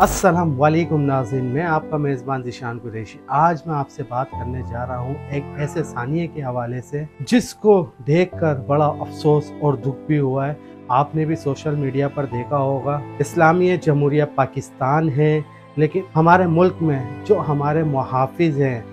अस्सलाम वालेकुम नाज़रीन, मैं आपका मेज़बान ज़ीशान कुरैशी। आज मैं आपसे बात करने जा रहा हूँ एक ऐसे सानिए के हवाले से जिसको देखकर बड़ा अफसोस और दुख भी हुआ है। आपने भी सोशल मीडिया पर देखा होगा, इस्लामी जमहूरिया पाकिस्तान है, लेकिन हमारे मुल्क में जो हमारे मुहाफिज हैं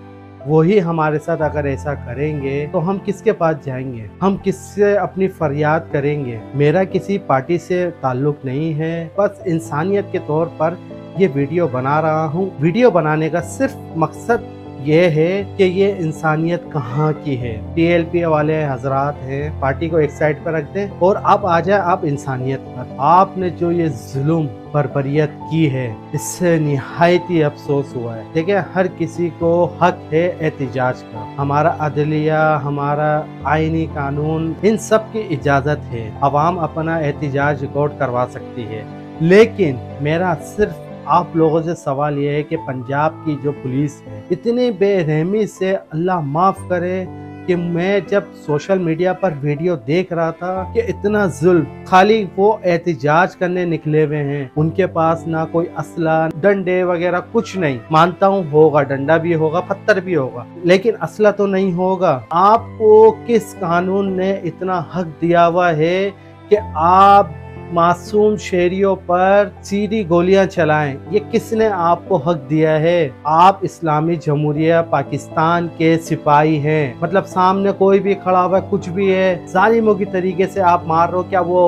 वही हमारे साथ अगर ऐसा करेंगे तो हम किसके पास जाएंगे, हम किससे अपनी फरियाद करेंगे। मेरा किसी पार्टी से ताल्लुक नहीं है, बस इंसानियत के तौर पर ये वीडियो बना रहा हूँ। वीडियो बनाने का सिर्फ मकसद ये है कि ये इंसानियत कहाँ की है। टीएलपी वाले हजरात हैं, पार्टी को एक साइड पर रख दें और अब आ जाए आप इंसानियत पर। आपने जो ये जुल्म बर्बरियत की है, इससे निहायत ही अफसोस हुआ है। देखिए, हर किसी को हक है एहतिजाज का। हमारा अदलिया, हमारा आईनी कानून, इन सब की इजाज़त है। अवाम अपना एहतिजाज रिकॉर्ड करवा सकती है, लेकिन मेरा सिर्फ आप लोगों से सवाल यह है कि पंजाब की जो पुलिस है इतनी बेरहमी से, अल्लाह माफ़ करे, कि मैं जब सोशल मीडिया पर वीडियो देख रहा था कि इतना जुल्म, खाली वो एहतिजाज करने निकले हुए हैं, उनके पास ना कोई असला, डंडे वगैरह कुछ नहीं। मानता हूँ होगा, डंडा भी होगा, पत्थर भी होगा, लेकिन असला तो नहीं होगा। आपको किस कानून ने इतना हक दिया हुआ है कि आप मासूम शहरियों पर सीधी गोलियां चलाएं? ये किसने आपको हक दिया है? आप इस्लामी जमहूरिया पाकिस्तान के सिपाही हैं, मतलब सामने कोई भी खड़ा हुआ, कुछ भी है, जालिमों की तरीके से आप मार रहे हो। क्या वो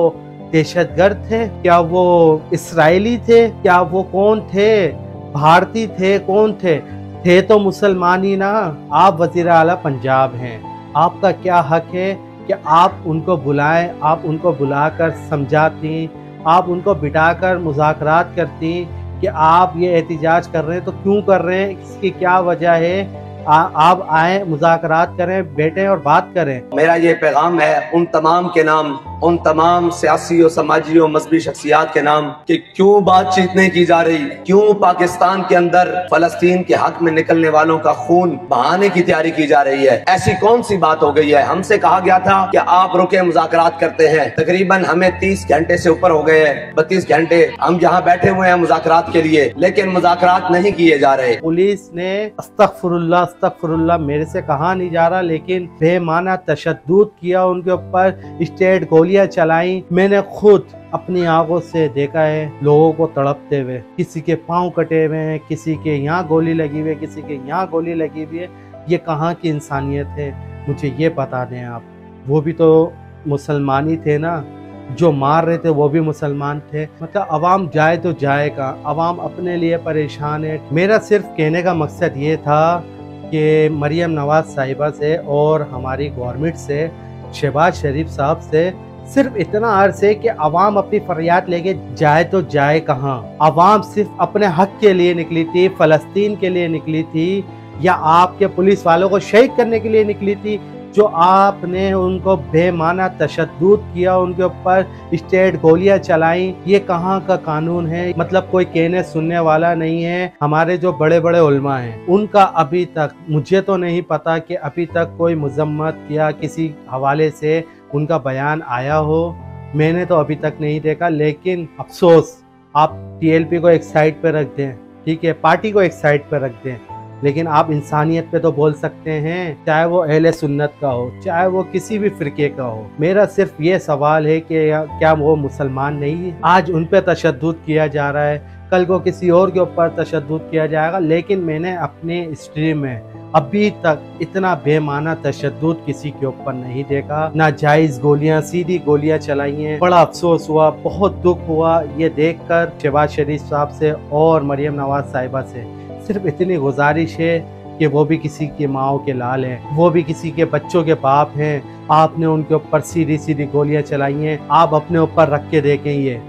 दहशतगर्द थे? क्या वो इसराइली थे? क्या वो कौन थे? भारतीय थे? कौन थे? थे तो मुसलमान ही ना। आप वजीर आला पंजाब हैं, आपका क्या हक है कि आप उनको बुलाएं, आप उनको बुलाकर समझाती, आप उनको बिठाकर मुज़ाकरात करती कि आप ये एहतिजाज कर रहे हैं तो क्यों कर रहे हैं, इसकी क्या वजह है। आप आए, मुज़ाकरात करें, बैठें और बात करें। मेरा ये पैगाम है उन तमाम के नाम, उन तमाम सियासी और समाजी और मजहबी शख्सियात के नाम कि क्यों बातचीत नहीं की जा रही, क्यों पाकिस्तान के अंदर फलस्तीन के हक में निकलने वालों का खून बहाने की तैयारी की जा रही है। ऐसी कौन सी बात हो गई है? हमसे कहा गया था कि आप रुके, मुज़ाकरात करते हैं। तकरीबन हमें 30 घंटे से ऊपर हो गए हैं, 32 घंटे हम यहाँ बैठे हुए हैं मुज़ाकरात के लिए, लेकिन मुज़ाकरात नहीं किए जा रहे। पुलिस ने अस्तगफुरुल्लाह अस्तगफुरुल्लाह मेरे से कहा नहीं जा रहा, लेकिन बेमाना तशद्दुद किया उनके ऊपर, स्टेट गोलियां चलाई। मैंने खुद अपनी आंखों से देखा है लोगों को तड़पते हुए, किसी के पांव कटे हुए हैं, किसी के यहाँ गोली लगी हुई है, किसी के यहाँ गोली लगी हुई है। ये कहाँ की इंसानियत है? मुझे ये बता दें आप। वो भी तो मुसलमान ही थे ना, जो मार रहे थे वो भी मुसलमान थे। मतलब अवाम जाए तो जाए कहाँ? अवाम अपने लिए परेशान है। मेरा सिर्फ कहने का मकसद ये था कि मरियम नवाज साहिबा से और हमारी गवर्नमेंट से, शहबाज शरीफ साहब से सिर्फ इतना अर्ज है कि अवाम अपनी फरियाद लेके जाए तो जाए कहाँ। अवाम सिर्फ अपने हक के लिए निकली थी, फ़लस्तीन के लिए निकली थी, या आपके पुलिस वालों को शहीद करने के लिए निकली थी? जो आपने उनको बेमाना तशद्दुद किया, उनके ऊपर स्टेट गोलियां चलाई, ये कहाँ का कानून है? मतलब कोई कहने सुनने वाला नहीं है। हमारे जो बड़े बड़े उलमा हैं, उनका अभी तक, मुझे तो नहीं पता कि अभी तक कोई मजम्मत या किसी हवाले से उनका बयान आया हो। मैंने तो अभी तक नहीं देखा। लेकिन अफसोस, आप टीएलपी को एक साइड पर रख दें, ठीक है, पार्टी को एक साइड पर रख दें, लेकिन आप इंसानियत पे तो बोल सकते हैं, चाहे वो अहले सुन्नत का हो, चाहे वो किसी भी फिरके का हो। मेरा सिर्फ ये सवाल है कि क्या वो मुसलमान नहीं है? आज उन पे तशद्दुद किया जा रहा है, कल को किसी और के ऊपर तशद्दुद किया जाएगा, लेकिन मैंने अपने हिस्ट्री में अभी तक इतना बेमाना तशद्दुद किसी के ऊपर नहीं देखा। नाजायज गोलियां, सीधी गोलियां चलाई हैं। बड़ा अफसोस हुआ, बहुत दुख हुआ ये देखकर। शहबाज शरीफ साहब से और मरियम नवाज साहिबा से सिर्फ इतनी गुजारिश है कि वो भी किसी के माओ के लाल हैं, वो भी किसी के बच्चों के बाप हैं। आपने उनके ऊपर सीधी सीधी गोलियां चलाई हैं। आप अपने ऊपर रख के देखें ये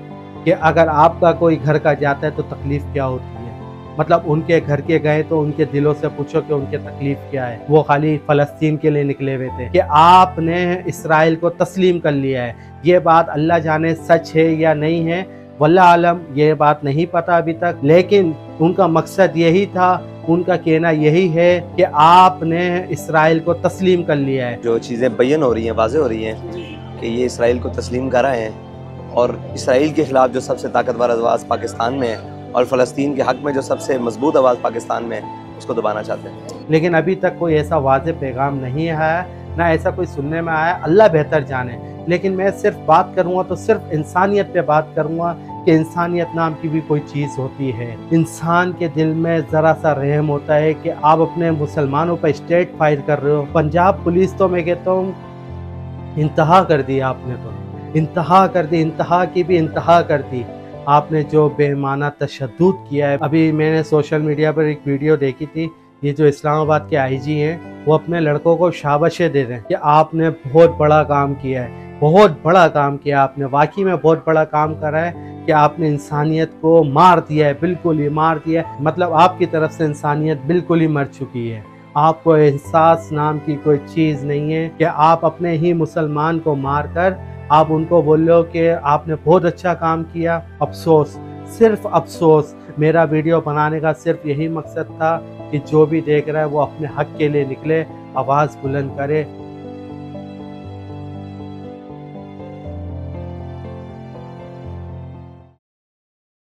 कि अगर आपका कोई घर का जाता है तो तकलीफ क्या होती है। मतलब उनके घर के गए तो उनके दिलों से पूछो कि उनकी तकलीफ क्या है। वो खाली फ़लस्तीन के लिए निकले हुए थे कि आपने इसराइल को तस्लीम कर लिया है। ये बात अल्लाह जाने सच है या नहीं है, वल्लाह आलम, ये बात नहीं पता अभी तक। लेकिन उनका मकसद यही था, उनका कहना यही है कि आपने इसराइल को तस्लीम कर लिया है। जो चीज़ें बयान हो रही हैं, वाज़ेह हो रही हैं कि ये इसराइल को तस्लीम कर रहे हैं, और इसराइल के खिलाफ जो सबसे ताकतवर आवाज़ पाकिस्तान में है और फ़लस्तीन के हक़ में जो सबसे मजबूत आवाज़ पाकिस्तान में है उसको दबाना चाहते हैं। लेकिन अभी तक कोई ऐसा वाज़ेह पैगाम नहीं आया, ना ऐसा कोई सुनने में आया, अल्लाह बेहतर जाने। लेकिन मैं सिर्फ बात करूँगा तो सिर्फ इंसानियत पे बात करूँगा कि इंसानियत नाम की भी कोई चीज़ होती है। इंसान के दिल में ज़रा सा रहम होता है कि आप अपने मुसलमानों पर स्टेट फायर कर रहे हो। पंजाब पुलिस तो मैं कहता हूँ इंतहा कर दी आपने, तो इंतहा कर दी, इंतहा की भी इंतहा कर दी आपने, जो बेमाना तशद्दुद किया है। अभी मैंने सोशल मीडिया पर एक वीडियो देखी थी, ये जो इस्लामाबाद के आईजी हैं वो अपने लड़कों को शाबाशें दे रहे हैं कि आपने बहुत बड़ा काम किया है, बहुत बड़ा काम किया आपने, वाकई में बहुत बड़ा काम करा है कि आपने इंसानियत को मार दिया है, बिल्कुल ही मार दिया है। मतलब आपकी तरफ से इंसानियत बिल्कुल ही मर चुकी है। आपको एहसास नाम की कोई चीज़ नहीं है कि आप अपने ही मुसलमान को मार कर आप उनको बोल लो कि आपने बहुत अच्छा काम किया। अफसोस, सिर्फ अफसोस। मेरा वीडियो बनाने का सिर्फ यही मकसद था कि जो भी देख रहा है वो अपने हक के लिए निकले, आवाज़ बुलंद करे।